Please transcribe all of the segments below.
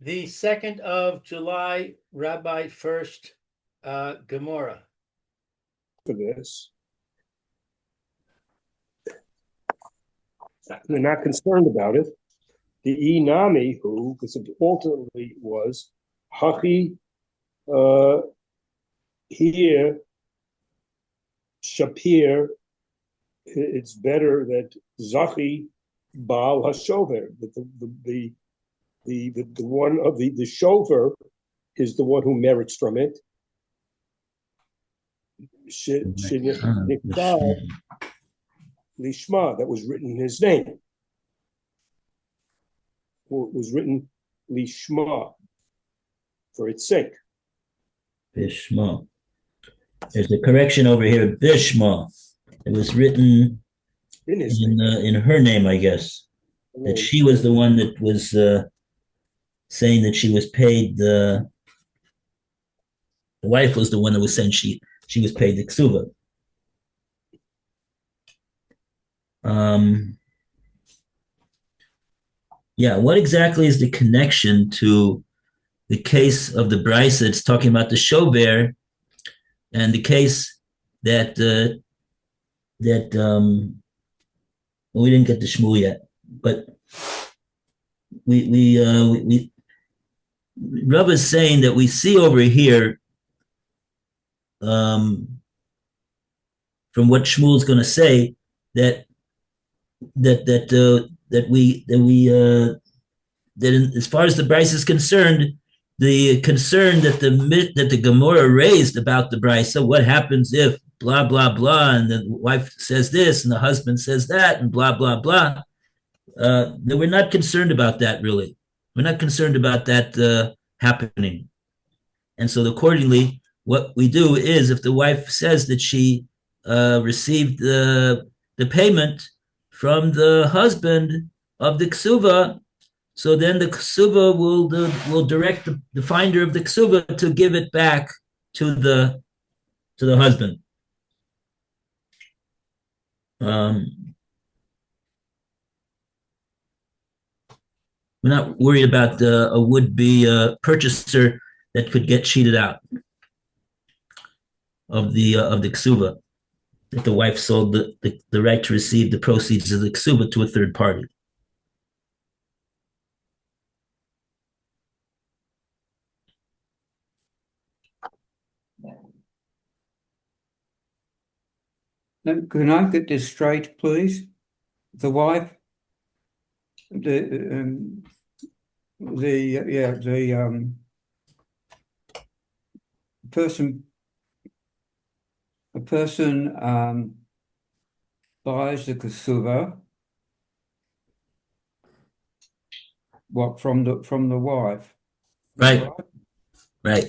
The 2nd of July, Rabbi First, Gemora. For this. They're not concerned about it. The Inami, who ultimately was Hachi here, Shapir, it's better that Zachi Baal Hashover, that the one of the shover is the one who merits from it. Lishma, that was written in his name. It was written Lishma, for its sake. Bishma. There's a correction over here. Bishma. It was written in her name, I guess. That she was the one that was saying that she was paid. The wife was the one that was saying she was paid the ksuva. Yeah, what exactly is the connection to the case of the Brisa? It's talking about the shover, and the case that well, we didn't get the Shmuel yet, but we Rav is saying that we see over here from what Shmuel's going to say that as far as the Brisa is concerned, the concern that the Gemora raised about the Brisa, what happens if blah blah blah, and the wife says this and the husband says that, and blah blah blah. That we're not concerned about that really. We're not concerned about that happening, and so accordingly, what we do is if the wife says that she received the payment from the husband of the ksuva, so then the ksuva will direct the finder of the ksuva to give it back to the husband. We're not worried about a would-be purchaser that could get cheated out of the ksuva, that the wife sold the right to receive the proceeds of the ksuva to a third party. Now, can I get this straight, please? The wife, the person, a person buys the ksuva, what from the wife, right? Right.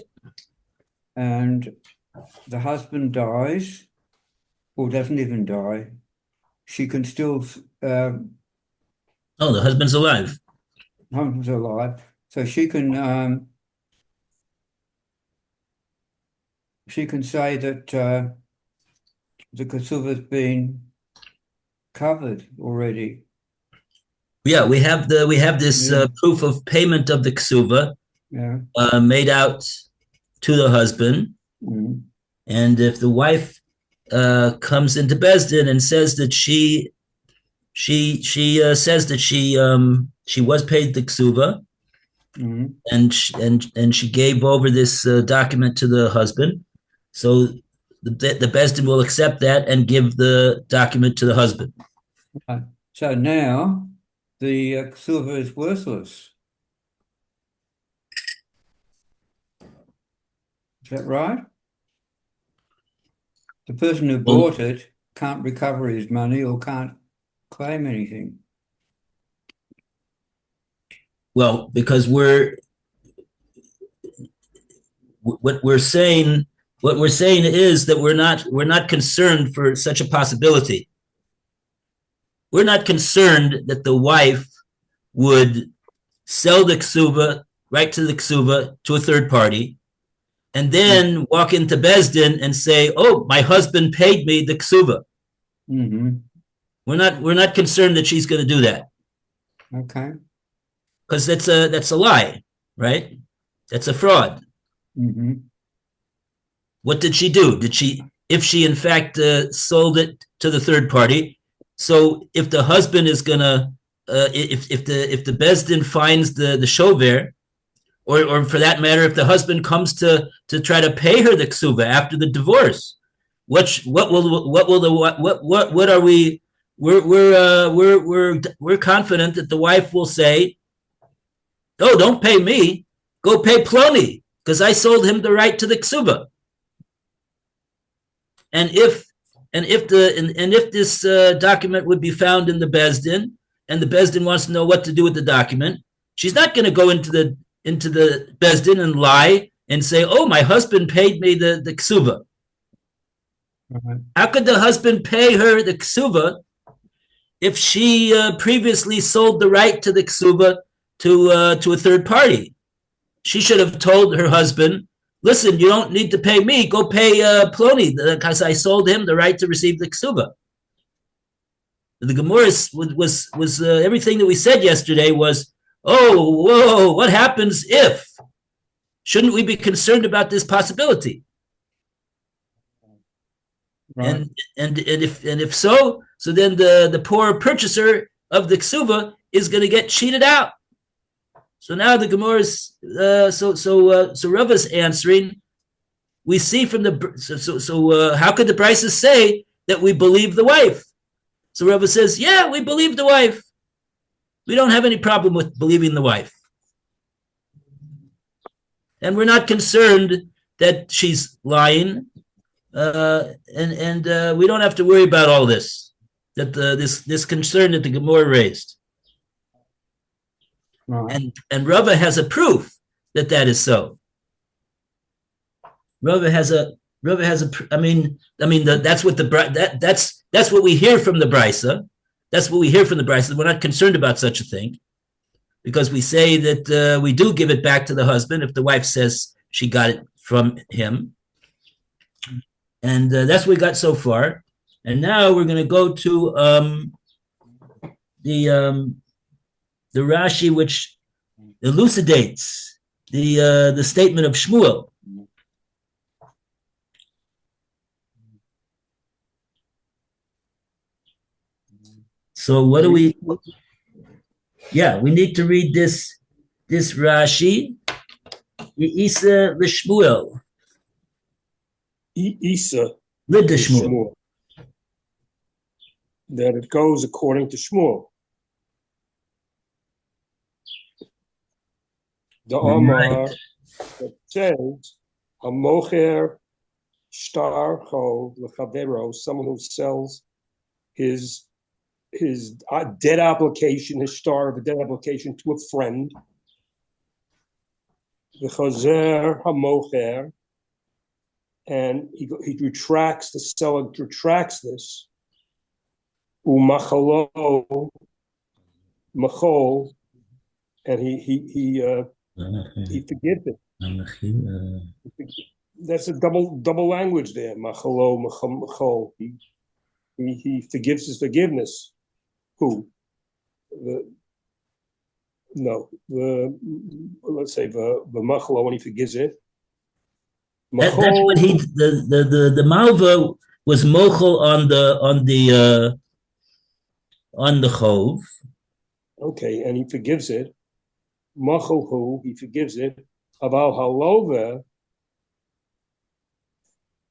And the husband dies, or doesn't even die. She can still. Oh, the husband's alive. Husband's alive, so she can say that the ksuva's been covered already. Yeah, we have this proof of payment of the ksuva made out to the husband, and if the wife comes into Bezdin and says that she says that she was paid the ksuva, and she gave over this document to the husband, so the Bezdin will accept that and give the document to the husband. So now the ksuva is worthless. Is that right? The person who bought it can't recover his money or can't claim anything. Well, because what we're saying is that we're not concerned for such a possibility. We're not concerned that the wife would sell the ksuva, right to the ksuva, to a third party, and then walk into Bezdin and say, "Oh, my husband paid me the ksuva." We're not concerned that she's going to do that. Okay. Because that's a lie. right? That's a fraud. Mm-hmm. What did she do? If she in fact sold it to the third party? So if the husband is gonna, if the Bezdin finds the shover, or for that matter, if the husband comes to try to pay her the ksuva after the divorce, what are we? We're confident that the wife will say, "Oh, don't pay me. Go pay Ploni, because I sold him the right to the ksuva." And if this document would be found in the Bezdin, and the Bezdin wants to know what to do with the document, she's not going to go into the Bezdin and lie and say, "Oh, my husband paid me the ksuva." Right. How could the husband pay her the ksuva if she previously sold the right to the ksuva to a third party? She should have told her husband, "Listen, you don't need to pay me. Go pay Ploni, because I sold him the right to receive the ksuva." The Gemora was everything that we said yesterday was, "Oh, whoa, what happens if?" Shouldn't we be concerned about this possibility? Right. And if so then the poor purchaser of the ksuva is going to get cheated out. So now the Gemara's so Rava's answering. We see from the how could the Brises say that we believe the wife? So Rava says, yeah, we believe the wife. We don't have any problem with believing the wife, and we're not concerned that she's lying, and we don't have to worry about all this. That this concern that the Gemara raised. Right. And Rava has a proof that is so. Rava has a. I mean, that's what that's what we hear from the Brisa. That's what we hear from the Brisa. We're not concerned about such a thing, because we say that we do give it back to the husband if the wife says she got it from him, and that's what we got so far. And now we're going to go to the Rashi, which elucidates the statement of Shmuel. So what do we? Yeah, we need to read this Rashi. Isa l'Shmuel. Isa Lid to Shmuel. Shmuel. That it goes according to Shmuel. The Omar that says, Hamocher Shtar Cho L'Chavero, someone who sells his debt application, his star of a debt application to a friend. The Chazer Hamocher, and he retracts, the seller retracts this. Umachalo Machol, and he forgives it. That's a double language there. Machalo Machol. He forgives his forgiveness. Who? Let's say the Machalo, when he forgives it. That's what the Malva was mochel on the chov. Okay, and he forgives it. Machal, he forgives it. Aval halova,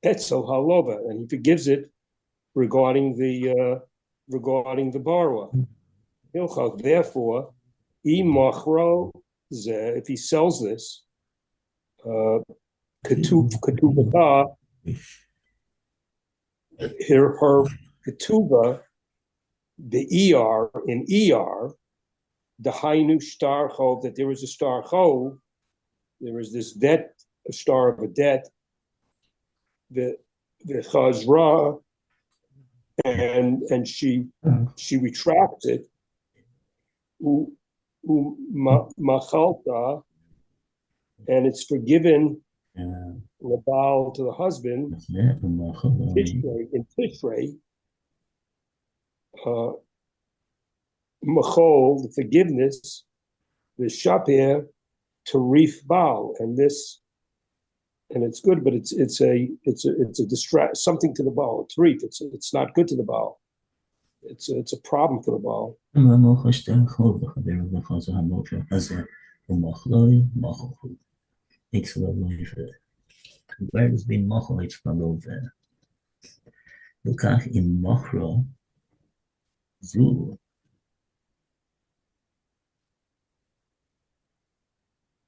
etzel halova, and he forgives it regarding the borrower. Therefore, if he sells this, ketubah, her ketubah, the ER in ER, the Hainu star chov, that there is a star chov, there is this debt, a star of a debt, the chazra, and she retracts it. Machalta, and it's forgiven Labal to the husband. In Tishrei, Machol, the forgiveness, the Shapir, tarif Baal, and it's good, but it's a distract something to the Baal. Tarif, it's not good to the Baal. It's a problem for the Baal. Where does being mochel it's from over? Lukach in mochro zu.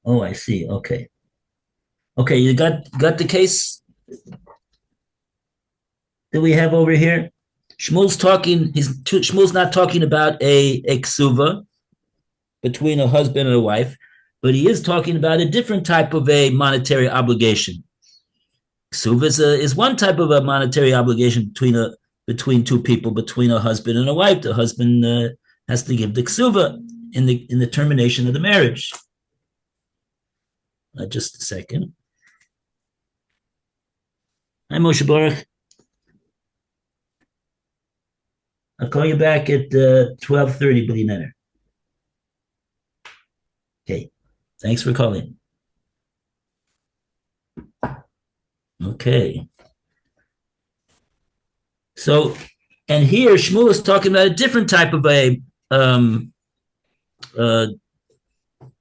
Oh, I see. Okay. Okay, you got the case that we have over here. Shmuel's not talking about a ksuva between a husband and a wife, but he is talking about a different type of a monetary obligation. Ksuva is one type of a monetary obligation between two people, between a husband and a wife. The husband has to give the ksuva in the termination of the marriage. Just a second. Hi, Moshe Baruch. I'll call you back at 12:30, B'li Neder. Okay. Thanks for calling. Okay. So, and here Shmuel is talking about a different type of a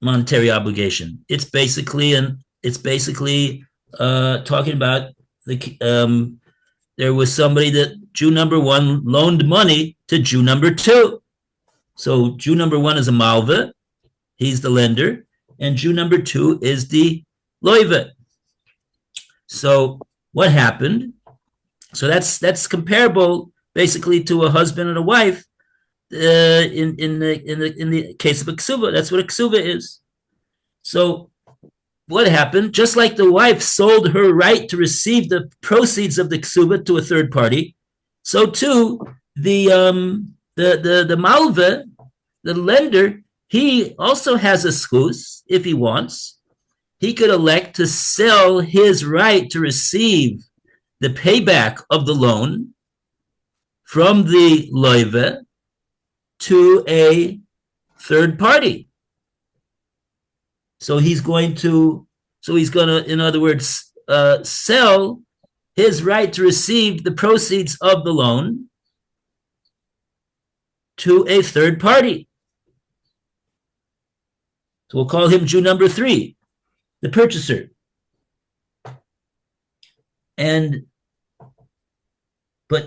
monetary obligation. It's basically talking about there was somebody that Jew number one loaned money to Jew number two. So Jew number one is a malva, he's the lender, and Jew number two is the Levitt. So what happened? So that's comparable basically to a husband and a wife in the case of a ksuva. That's what a ksuva is. So what happened? Just like the wife sold her right to receive the proceeds of the ksuva to a third party, so too the malva, the lender, he also has a schus if he wants. He could elect to sell his right to receive the payback of the loan from the loive to a third party. So he's going to, in other words, sell his right to receive the proceeds of the loan to a third party. So we'll call him Jew number three, the purchaser. But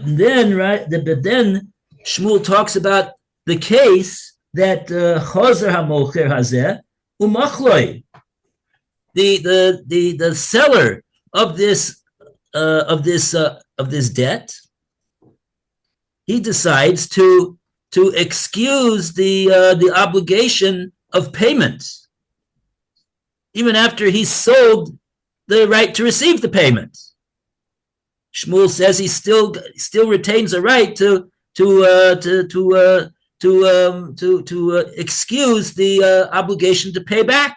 then Shmuel talks about the case that Chozer HaMocher Hazeh Umachloi, the seller of this debt, he decides to excuse the obligation of payment, even after he sold the right to receive the payment. Shmuel says he still retains a right to excuse the obligation to pay back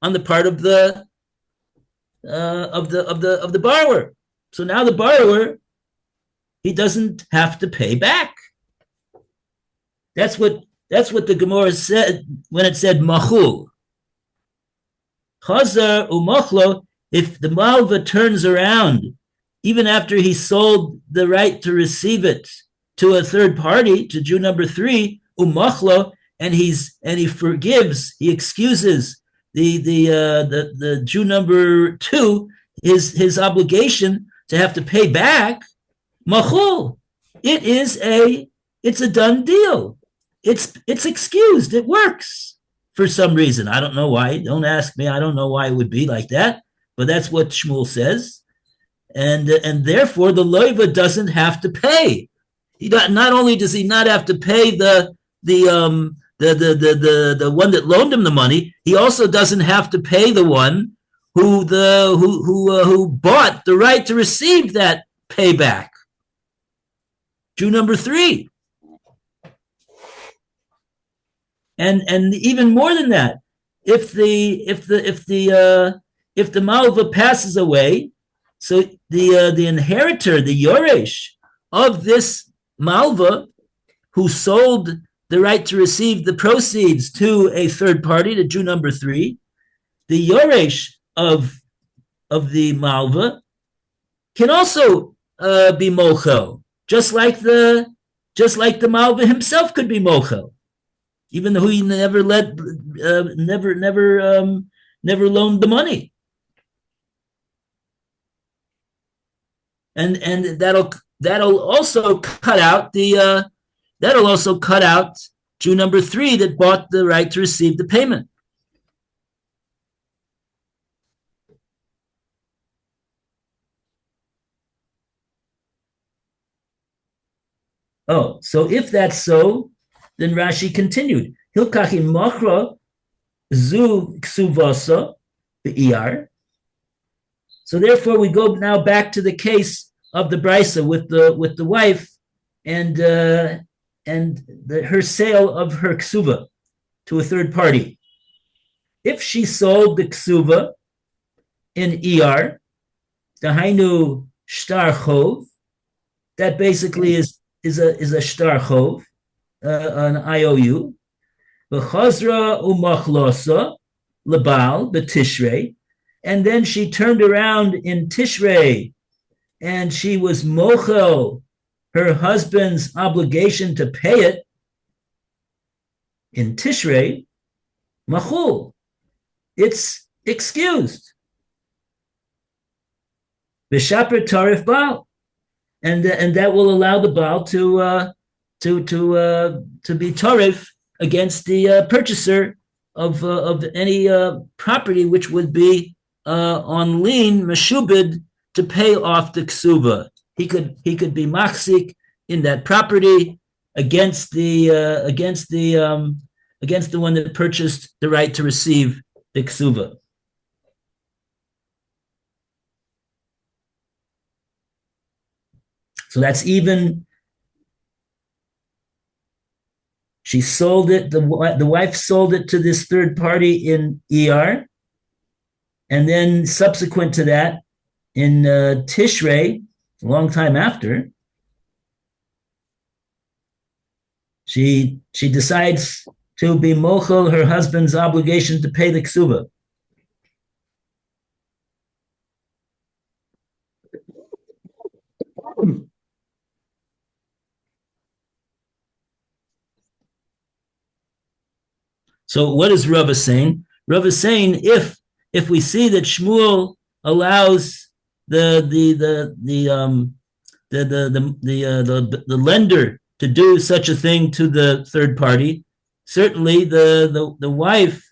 on the part of the borrower. So now the borrower, he doesn't have to pay back. That's what the Gemora said when it said machul. Chazar umachlo, if the malva turns around even after he sold the right to receive it to a third party, to Jew number three, umachlo, and he forgives, he excuses the Jew number two his obligation to have to pay back, machul. It's a done deal. It's excused. It works for some reason. I don't know why. Don't ask me. I don't know why it would be like that, but that's what Shmuel says. And therefore the loiva doesn't have to pay. Not only does he not have to pay the one that loaned him the money, he also doesn't have to pay the one who bought the right to receive that payback. Jew number three. And even more than that, if the malva passes away, so the inheritor, the yoresh of this malva, who sold the right to receive the proceeds to a third party, to Jew number three, the Yoresh of the Malva can also be mochel, just like the Malva himself could be mochel, even though he never never loaned the money. And that'll also cut out Jew number 3 that bought the right to receive the payment. Oh, so if that's so, then Rashi continued. Hilkachi machra zu ksuvasa be'iyar. So therefore, we go now back to the case of the brisa with the wife and her sale of her ksuva to a third party. If she sold the ksuva in ER, the hainu shtar chov, that basically is a shtar chov, an IOU. V'chazra umachlosa lebal b'tishrei, and then she turned around in Tishrei, and she was mochel her husband's obligation to pay it in Tishrei, machul, it's excused. V'shaper tarif baal, and that will allow the baal to be tarif against the purchaser of any property which would be on lien meshubed to pay off the ksuva. He could be machzik in that property against the one that purchased the right to receive the ksuva. So that's even. She sold it. The wife sold it to this third party in ER, and then subsequent to that, in Tishrei, a long time after, she decides to be mochel her husband's obligation to pay the ksuva. So what is Rava saying? Rava is saying if we see that Shmuel allows the lender to do such a thing to the third party, certainly the wife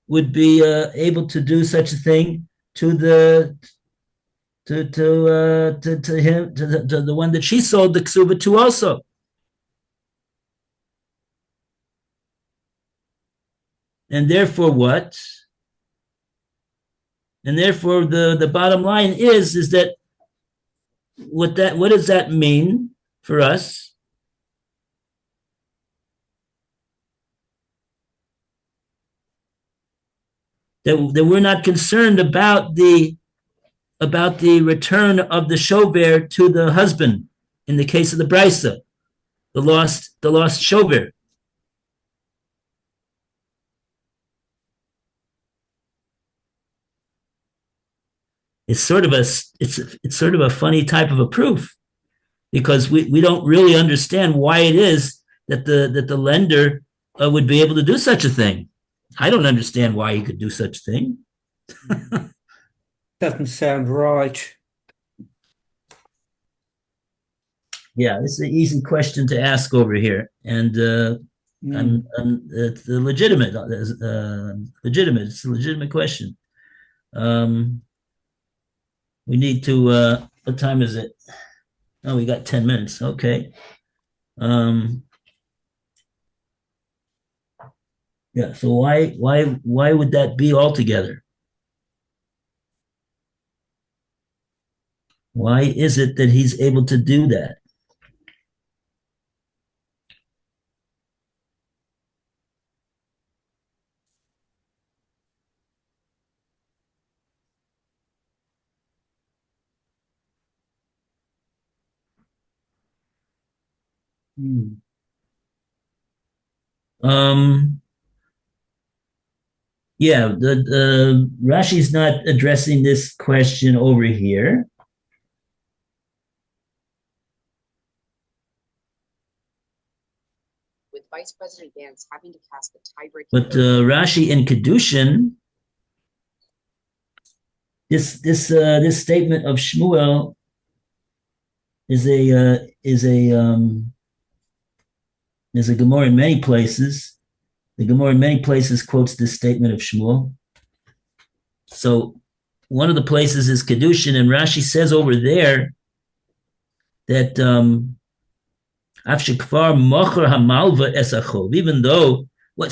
would be able to do such a thing to the one that she sold the ksuba to also. And therefore what? And therefore the bottom line is that what does that mean for us? That we're not concerned about the return of the shover to the husband in the case of the brisa, the lost shover. It's sort of a funny type of a proof, because we don't really understand why it is that the lender would be able to do such a thing. I don't understand why he could do such a thing. Doesn't sound right. Yeah, it's an easy question to ask over here, and it's legitimate. Legitimate. It's a legitimate question. We need to. What time is it? Oh, we got 10 minutes. Okay. Yeah. So why would that be altogether? Why is it that he's able to do that? Yeah, the Rashi's not addressing this question over here. With Vice President Gantz having to cast the tiebreaking But vote. Rashi in Kedushin, this statement of Shmuel is a Gemara in many places. The Gemara in many places quotes this statement of Shmuel. So one of the places is Kedushin, and Rashi says over there that Afshikvar mocher hamalva esachov. Even though,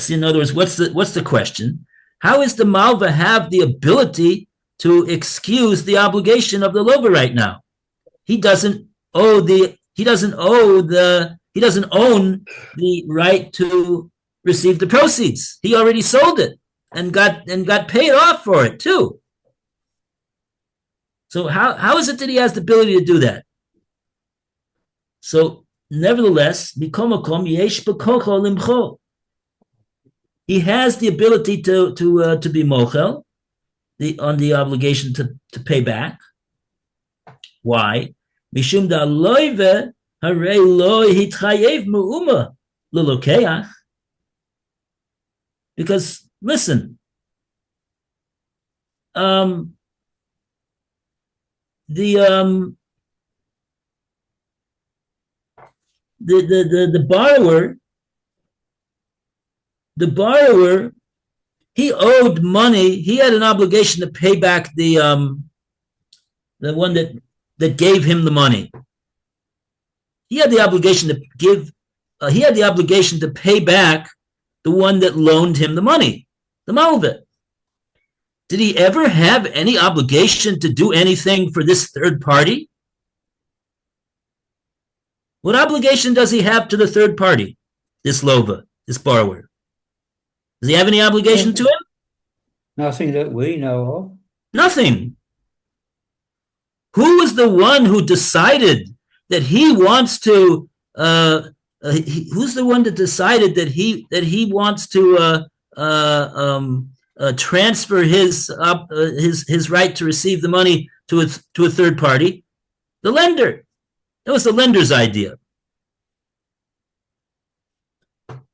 in other words, what's the question? How is the malva have the ability to excuse the obligation of the lover right now? He doesn't own the right to receive the proceeds. He already sold it and got paid off for it too. So how is it that he has the ability to do that? So nevertheless, he has the ability to be mochel, on the obligation to pay back. Why? Mishum da loive harei lo hitchayev mu'uma l'lokeach. Because listen, the borrower, he owed money. He had an obligation to pay back the one that gave him the money. He had the obligation to he had the obligation to pay back the one that loaned him the money, the malveh. Did he ever have any obligation to do anything for this third party? What obligation does he have to the third party, this lova, this borrower? Does he have any obligation to him? Nothing that we know of. Nothing. Who was the one who decided that he wants to? Who's the one that decided that he wants to transfer his right to receive the money to a third party? The lender. That was the lender's idea.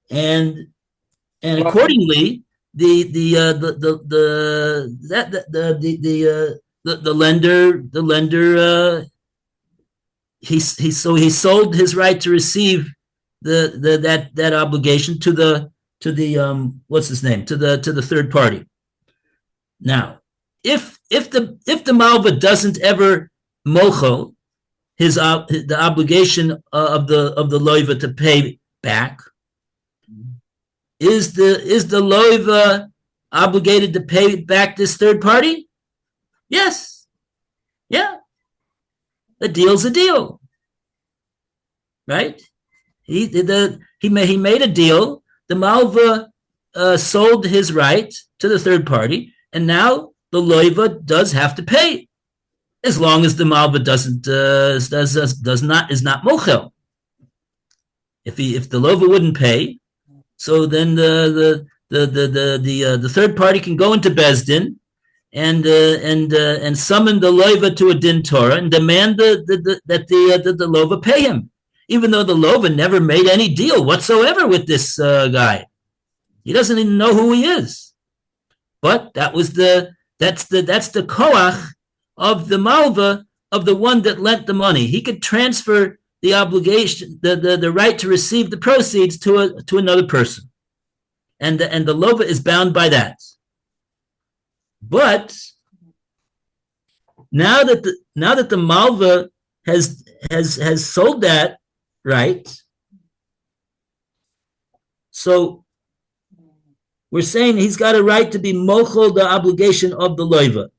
And accordingly, the lender he sold his right to receive that obligation to the what's his name, to the third party. Now, if the malva doesn't ever mocho the obligation of the loiva to pay back, is the loiva obligated to pay back this third party? Yes. Yeah. A deal's a deal. Right? He made a deal. The malva sold his right to the third party, and now the loiva does have to pay, as long as the malva is not mochel. If the loiva wouldn't pay, so then the third party can go into Bezdin and summon the loiva to a din Torah and demand that the loiva pay him, even though the loiva never made any deal whatsoever with this guy. He doesn't even know who he is. But that's the koach of the malva, of the one that lent the money. He could transfer the obligation, the right to receive the proceeds to another person, and the loiva is bound by that. But now that the malva has sold that right, so we're saying he's got a right to be mochel the obligation of the loiva.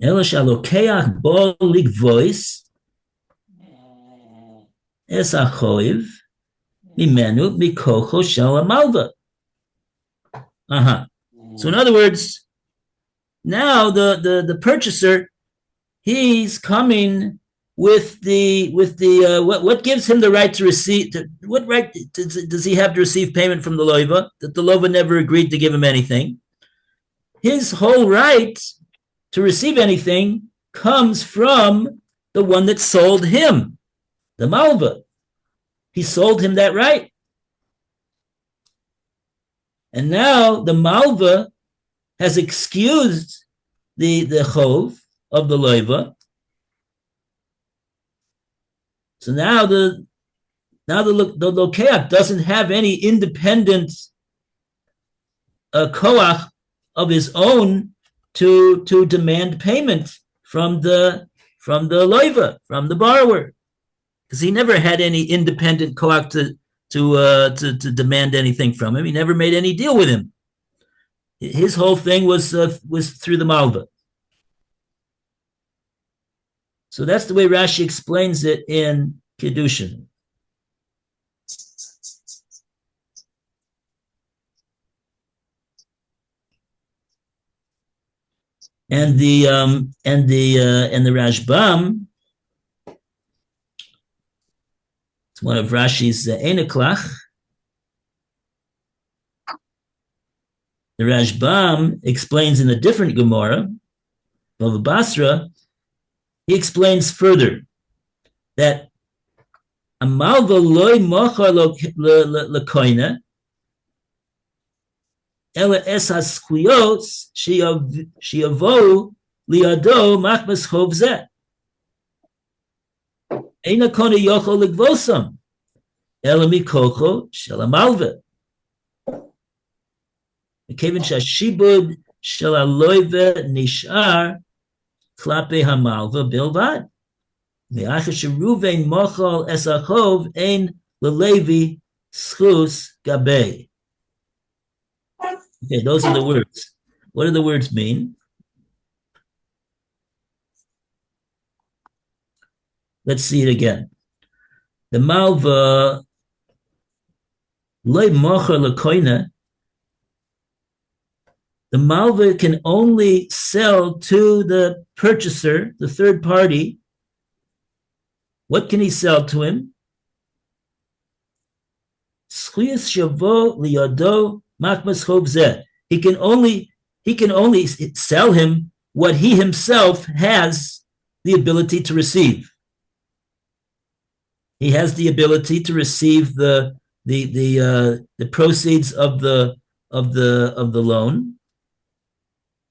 Ela shalokeach bo ligvois es achoiv mimenu mikocho shel malva. So in other words, Now the purchaser, he's coming with the what gives him the right to receive, what right does he have to receive payment from the loiva, that the loiva never agreed to give him anything? His whole right to receive anything comes from the one that sold him, the malva. He sold him that right. And now the malva has excused the chov of the loiva. So now the lokeach doesn't have any independent koach of his own to demand payment from the loiva, from the borrower, because he never had any independent koach to demand anything from him. He never made any deal with him. His whole thing was through the malva. So that's the way Rashi explains it in Kiddushin. And the Rashbam, it's one of Rashi's Eneklach. The Rashbam explains in a different Gemora, Bava Basra. He explains further that a malva loy mochar lekoina ela es haskuyos shiavo liado machmas chov zeh eina kona yochol legvosam ela mikocho shel hamalva kevin shashibud shel haloive nishar klape hamalva bilvad. Okay, those are the words. What do the words mean? Let's see it again. The malva loy mocher lekoina. The malva can only sell to the purchaser, the third party. What can he sell to him? He can only sell him what he himself has the ability to receive. He has the ability to receive the proceeds of the loan,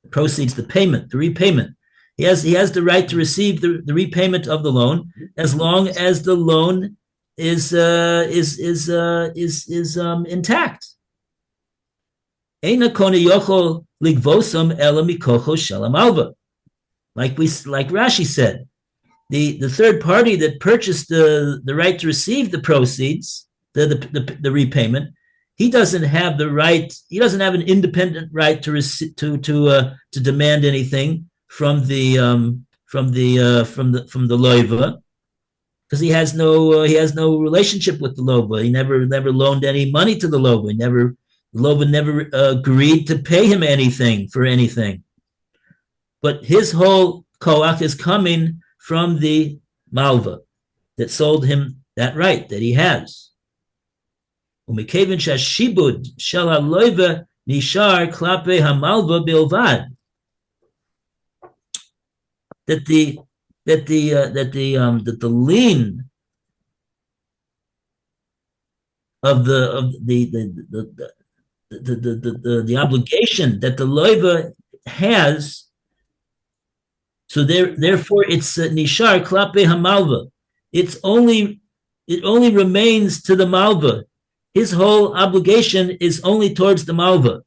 the proceeds, the payment, the repayment. He has the right to receive the repayment of the loan as long as the loan is intact. Like Rashi said, the third party that purchased the right to receive the proceeds, the repayment, he doesn't have the right. He doesn't have an independent right to demand anything from the loiva, because he has no relationship with the loiva. He never loaned any money to the loiva. The loiva never agreed to pay him anything for anything. But his whole koach is coming from the malva that sold him that right that he has. Umikeven shashibud shel haloiva nishar klape hamalva bilvad. That the lien of the obligation that the loiva has, so therefore it's nishar klape hamalva. It only remains to the malva. His whole obligation is only towards the malva.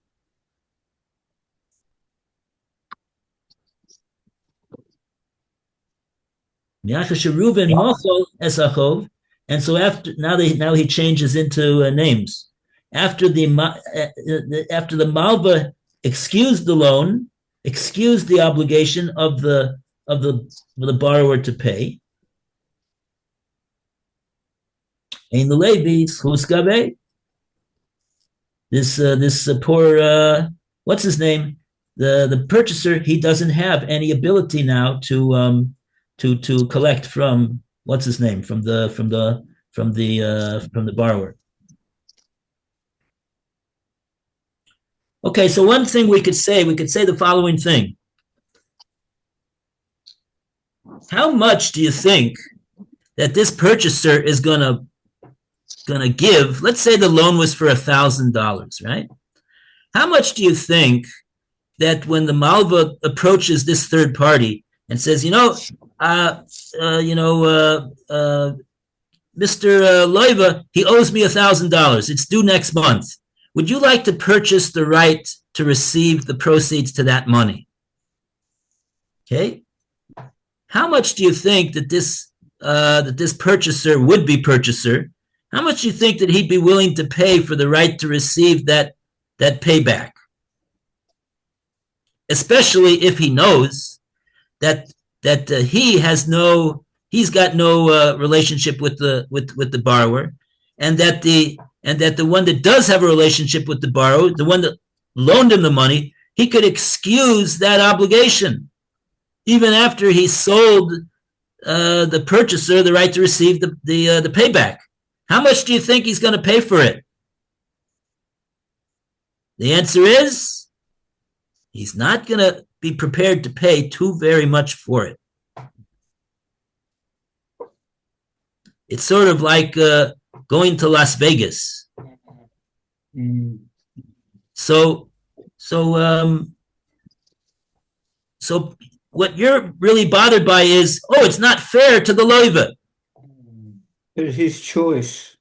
And so now he changes into names. After the malva excused the loan, excused the obligation of the borrower to pay. And the Levi this poor what's his name? the purchaser, he doesn't have any ability now to collect from what's his name, from the borrower. Okay, so one thing we could say the following thing. How much do you think that this purchaser is gonna give? Let's say the loan was for $1,000, right? How much do you think that when the Malva approaches this third party and says, Mr. Loiva, he owes me $1,000. It's due next month. Would you like to purchase the right to receive the proceeds to that money? Okay. How much do you think that this purchaser, would-be purchaser, how much do you think that he'd be willing to pay for the right to receive that payback? Especially if he knows that he's got no relationship with the borrower, and that the one that does have a relationship with the borrower, the one that loaned him the money, he could excuse that obligation even after he sold the purchaser the right to receive the payback. How much do you think he's going to pay for it? The answer is he's not going to be prepared to pay too very much for it. It's sort of like going to Las Vegas. So what you're really bothered by is, it's not fair to the loiva. It's his choice,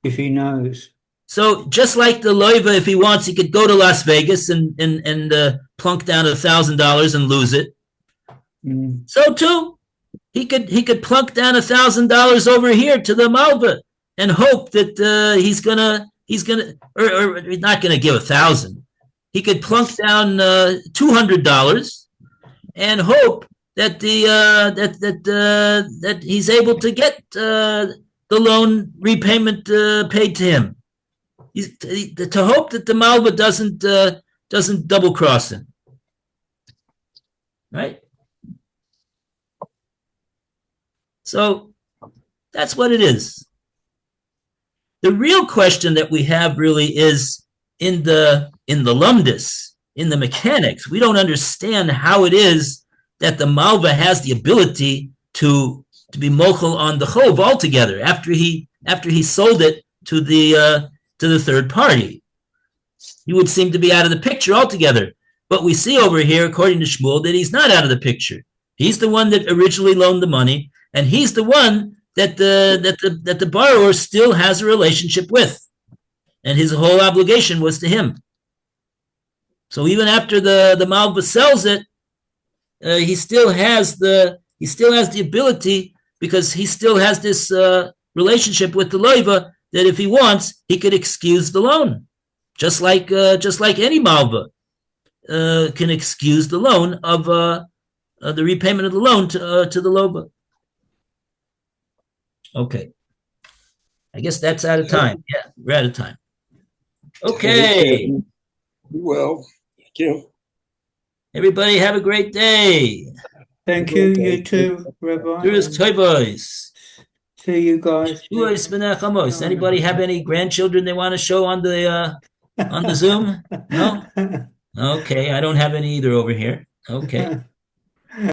if he knows. So just like the loiva, if he wants, he could go to Las Vegas and plunk down $1,000 and lose it. So too, he could plunk down $1,000 over here to the Malva and hope that he's not gonna give 1,000. He could plunk down $200 and hope that that he's able to get the loan repayment paid to him. To hope that the Malva doesn't double cross him, right? So that's what it is. The real question that we have really is in the lumdus, in the mechanics. We don't understand how it is that the Malva has the ability to be mochel on the chov altogether after he sold it to the third party. He would seem to be out of the picture altogether. But we see over here, according to Shmuel, that he's not out of the picture. He's the one that originally loaned the money, and he's the one that the borrower still has a relationship with, and his whole obligation was to him. So even after the Malva sells it, he still has the ability, because he still has this relationship with the loiva, that if he wants, he could excuse the loan, just like any Malva can excuse the loan of the repayment of the loan to the loiva. Okay, I guess that's out of time. Yeah, we're out of time. Okay. Well, thank you. Everybody have a great day. Thank you, you too, Rabbi. Cheers, toy boys. See you guys. Anybody have any grandchildren they want to show on the Zoom? No? Okay, I don't have any either over here. Okay.